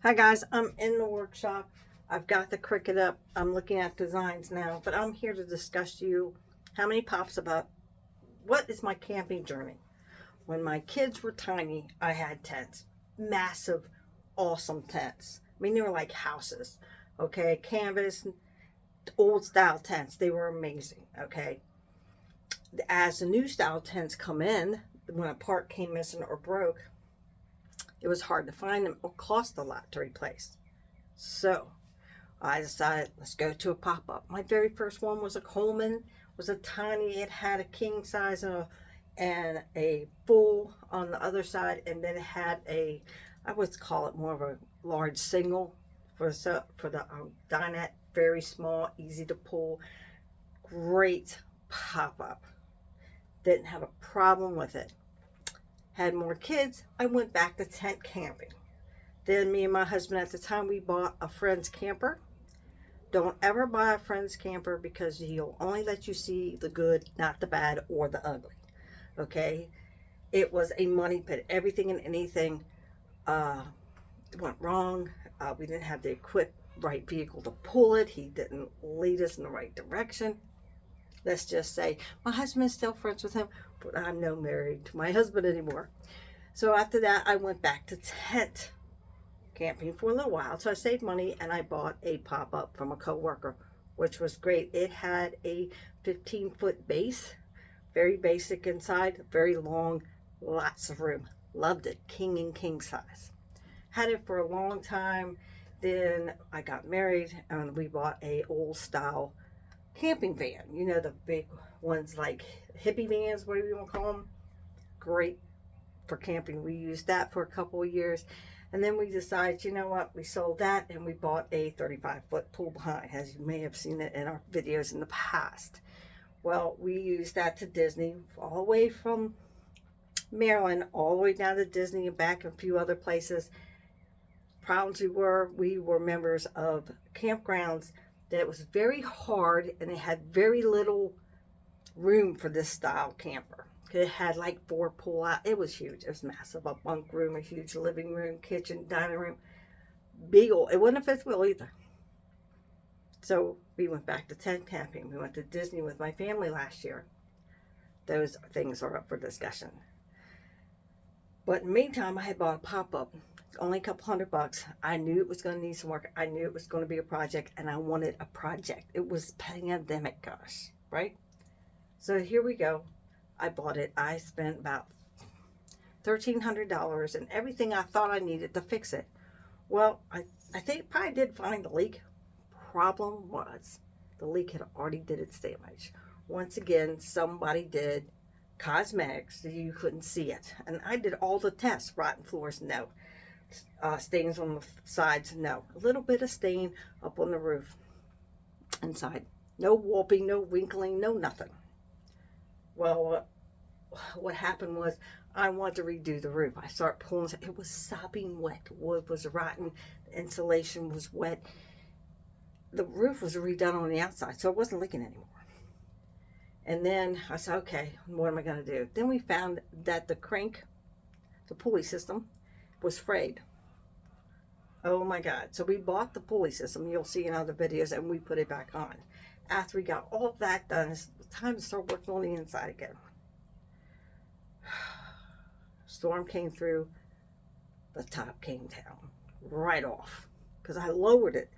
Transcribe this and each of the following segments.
Hi guys, I'm in the workshop. I've got the Cricut up. I'm looking at designs now, but I'm here to discuss to you how many pops about what is my camping journey. When my kids were tiny, I had tents, massive, awesome tents. I mean, they were like houses, okay? Canvas, old style tents. They were amazing, okay? As the new style tents come in, when a part came missing or broke, it was hard to find them or cost a lot to replace. So I decided, let's go to a pop-up. My very first one was a Coleman. It was a tiny, it had a king size and a full on the other side, and then it had a, I would call it more of a large single for the dinette. Very small, easy to pull, great pop-up. Didn't have a problem with it. Had more kids, I went back to tent camping. Then me and my husband at the time, we bought a friend's camper. Don't ever buy a friend's camper because he'll only let you see the good, not the bad or the ugly. Okay? It was a money pit. Everything and anything went wrong. We didn't have the right vehicle to pull it. He didn't lead us in the right direction. Let's just say my husband is still friends with him, but I'm no married to my husband anymore. So after that, I went back to tent camping for a little while. So I saved money and I bought a pop-up from a coworker, which was great. It had a 15-foot base, very basic inside, very long, lots of room. Loved it, king and king size. Had it for a long time. Then I got married and we bought a old style camping van. You know, the big ones like hippie vans, whatever you want to call them. Great for camping. We used that for a couple of years. And then we decided, you know what, we sold that and we bought a 35-foot pull behind, as you may have seen it in our videos in the past. Well, we used that to Disney, all the way from Maryland, all the way down to Disney and back and a few other places. Problems we were members of campgrounds that it was very hard and they had very little room for this style camper. It had like 4 pull out. It was huge. It was massive. A bunk room, a huge living room, kitchen, dining room. Big old. It wasn't a fifth wheel either. So we went back to tent camping. We went to Disney with my family last year. Those things are up for discussion. But in the meantime, I had bought a pop-up. Only a couple $100. I knew it was going to need some work. I knew it was going to be a project, and I wanted a project. It was pandemic, gosh, right? So here we go. I bought it. I spent about $1,300 and everything I thought I needed to fix it. Well, I think probably did find the leak. Problem was, the leak had already did its damage. Once again, somebody did cosmetics so you couldn't see it. And I did all the tests. Rotten floors, no. Stains on the sides, no. A little bit of stain up on the roof inside. No warping, no wrinkling, no nothing. Well, what happened was I wanted to redo the roof. I started pulling. It was sopping wet. The wood was rotten. The insulation was wet. The roof was redone on the outside, so it wasn't leaking anymore. And then I said, okay, what am I going to do? Then we found that the crank, the pulley system, was frayed. Oh my God. So we bought the pulley system. You'll see in other videos, and we put it back on. After we got all of that done, it's time to start working on the inside again. Storm came through, the top came down right off because I lowered it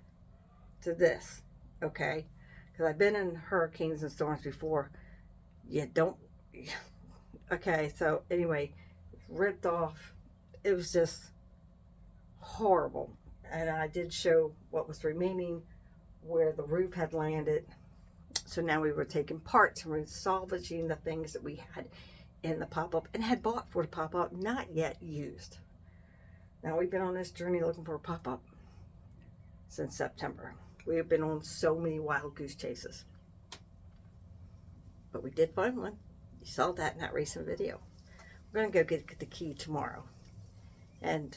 to this, okay? Because I've been in hurricanes and storms before. You don't, okay, so anyway, ripped off. It was just horrible. And I did show what was remaining where the roof had landed. So now we were taking parts and salvaging the things that we had in the pop-up and had bought for the pop-up, not yet used. Now we've been on this journey looking for a pop-up since September. We have been on so many wild goose chases. But we did find one. You saw that in that recent video. We're going to go get the key tomorrow. And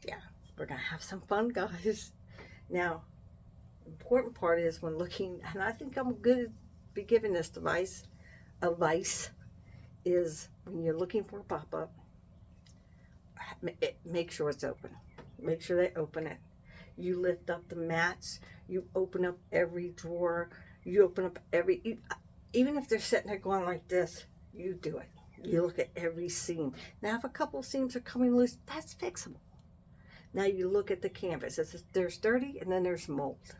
yeah, we're going to have some fun, guys. Now, important part is when looking, and I think I'm good to be giving this advice, is when you're looking for a pop-up, make sure it's open. make sure they open it. You lift up the mats, you open up every drawer, you open up even if they're sitting there going like this, you do it. You look at every seam. Now, if a couple seams are coming loose, that's fixable. Now you look at the canvas. There's dirty and then there's mold.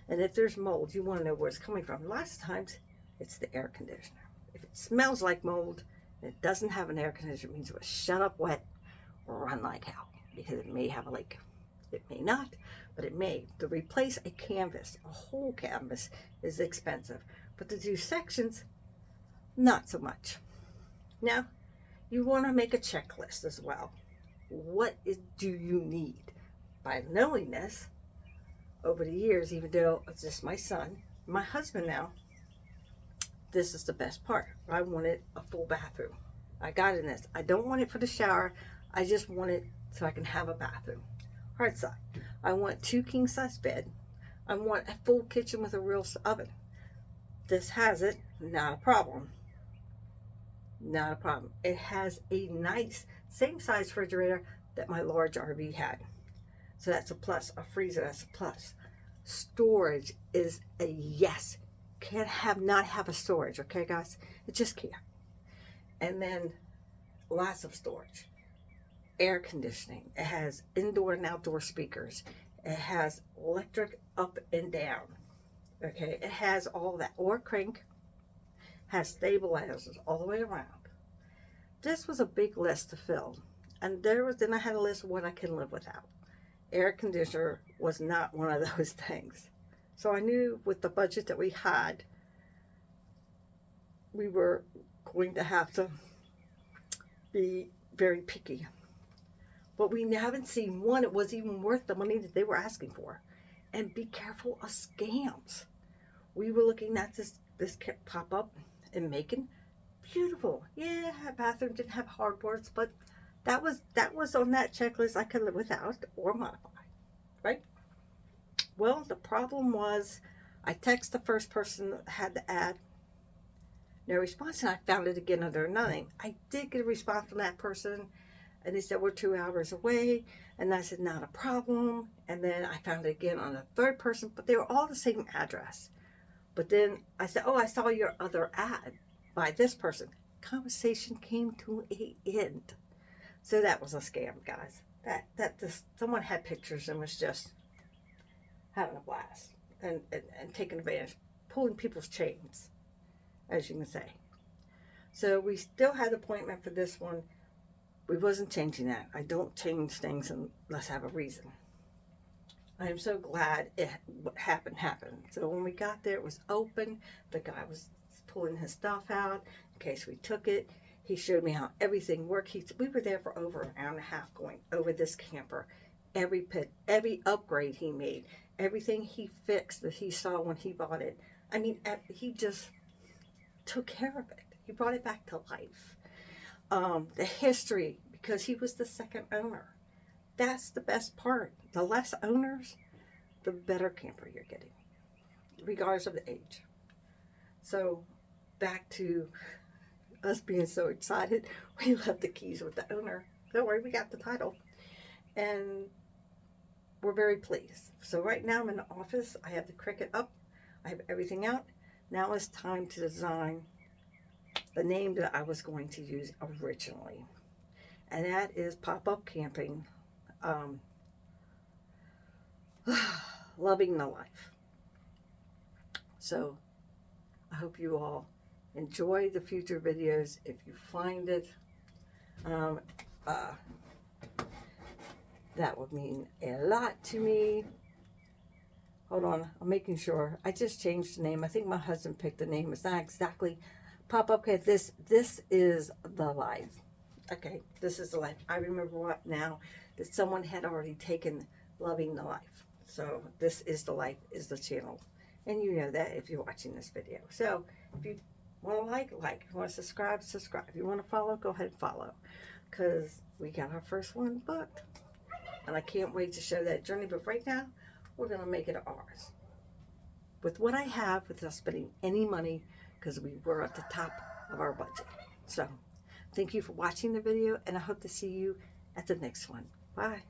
And if there's mold, you want to know where it's coming from. Lots of times, it's the air conditioner. If it smells like mold and it doesn't have an air conditioner, it means it was shut up wet or run like hell, because it may have a leak. It may not, but it may. To replace a canvas, a whole canvas, is expensive. But to do sections, not so much. Now, you want to make a checklist as well. Do you need? By knowing this, over the years, even though it's just my son, my husband now, this is the best part. I wanted a full bathroom. I got in this. I don't want it for the shower. I just want it so I can have a bathroom. Hard side. I want 2 king-size bed. I want a full kitchen with a real oven. This has it. Not a problem. Not a problem. It has a nice, same size refrigerator that my large RV had. So that's a plus. A freezer, that's a plus. Storage is a yes. Can't not have a storage, okay, guys? It just can't. And then lots of storage. Air conditioning. It has indoor and outdoor speakers. It has electric up and down. Okay, it has all that. Or crank. Has stabilizers all the way around. This was a big list to fill. And then I had a list of what I can live without. Air conditioner was not one of those things. So I knew with the budget that we had, we were going to have to be very picky. But we haven't seen one it was even worth the money that they were asking for. And be careful of scams. We were looking at this kept pop up in Macon. Beautiful. Yeah, our bathroom didn't have hardboards, but that was on that checklist I could live without or modify, right? Well, the problem was I texted the first person that had the ad. No response, and I found it again under another name. I did get a response from that person, and they said, we're 2 hours away. And I said, not a problem. And then I found it again on a third person, but they were all the same address. But then I said, oh, I saw your other ad by this person. Conversation came to an end. So that was a scam, guys. Someone had pictures and was just having a blast and taking advantage, pulling people's chains, as you can say. So we still had an appointment for this one. We wasn't changing that. I don't change things unless I have a reason. I am so glad what happened. So when we got there, it was open. The guy was pulling his stuff out in case we took it. He showed me how everything worked. We were there for over an hour and a half going over this camper. Every pit, every upgrade he made, everything he fixed that he saw when he bought it. I mean, he just took care of it. He brought it back to life. The history, because he was the second owner. That's the best part. The less owners, the better camper you're getting, regardless of the age. So back to us being so excited, we left the keys with the owner. Don't worry, we got the title. And we're very pleased. So right now I'm in the office. I have the Cricut up. I have everything out. Now it's time to design the name that I was going to use originally. And that is Pop-Up Camping. Loving the life. So I hope you all enjoy the future videos. If you find it, that would mean a lot to me. Hold on, I'm making sure. I just changed the name. I think my husband picked the name. It's not exactly Pop-Up. Okay, this is the life. Okay, this is the life. I remember what now that someone had already taken Loving the Life. So this is the life is the channel. And you know that if you're watching this video. So if you want to like. If you want to subscribe. If you want to follow, go ahead and follow. Because we got our first one booked. And I can't wait to show that journey. But right now, we're going to make it ours. With what I have, without spending any money, because we were at the top of our budget. So thank you for watching the video, and I hope to see you at the next one. Bye.